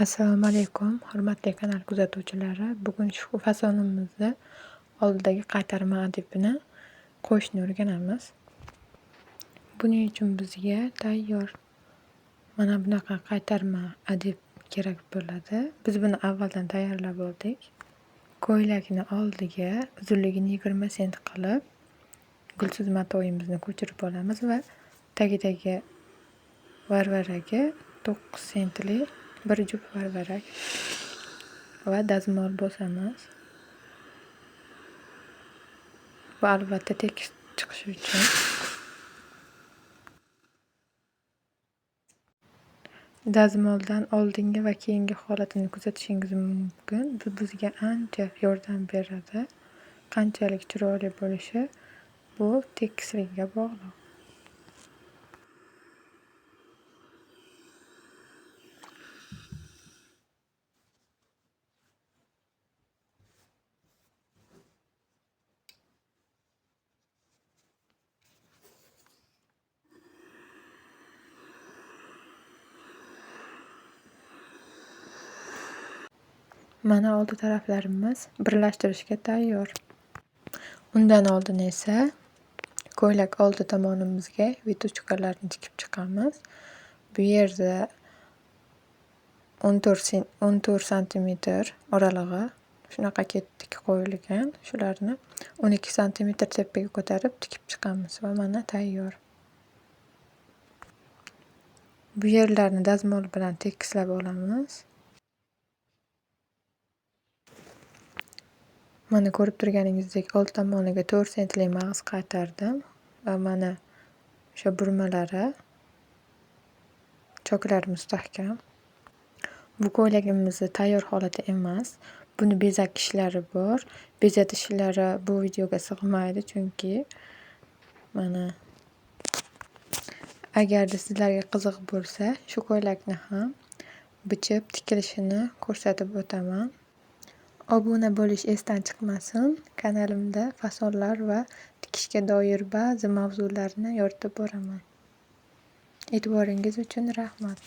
Assalomu alaykum, hurmatli kanal kuzatuvchilari. Bugun shu fasonimizni oldidagi qaytarma adibini qo'shni o'rganamiz. Buning uchun bizga tayyor mana bunaqa qaytarma adib kerak bo'ladi. Biz buni avvaldan tayyorlab oldik. Ko'ylakni oldiga uzunligini 20 sent qilib gulsiz matoyimizni ko'chirib olamiz va tagidagi varvaraga 9 sentli bir juft varvarak va dazmol bosamiz. Bu albatta tekis chiqishi uchun. Dazmoldan oldingi va keyingi holatini kuzatishingiz mumkin. Bu bizga ancha yordam beradi. Qanchalik chiroyli bo'lishi bu tekisligiga bog'liq. Mana oldi taraflarimiz birlashtirishga tayyor. Undan oldin esa ko'ylak oldi tomonimizga vituchkalarni tikib chiqamiz. Bu yerda 14 sm oralig'i shunaqa tik qo'yilgan. Shularni 12 sm tepaga ko'tarib tikib chiqamiz va mana tayyor. Bu yerlarni dazmol bilan tekislab olamiz. Mana ko'rib turganingizdek old tomoniga 4 sentli mag'iz qaytardim va mana o'sha burmalari choklari mustahkam. Bu ko'ylagimizni tayyor holati emas. Buni bezatishlari bor. Bezatishlari bu videoga sig'maydi, chunki mana agarda sizlarga qiziq bo'lsa, shu ko'ylakni ham bichib tikilishini ko'rsatib o'taman. Obuna bo'lish esdan chiqmasin. Kanalimda fasonlar va tikishga doir ba'zi mavzularni yoritib boraman. E'tiboringiz uchun rahmat.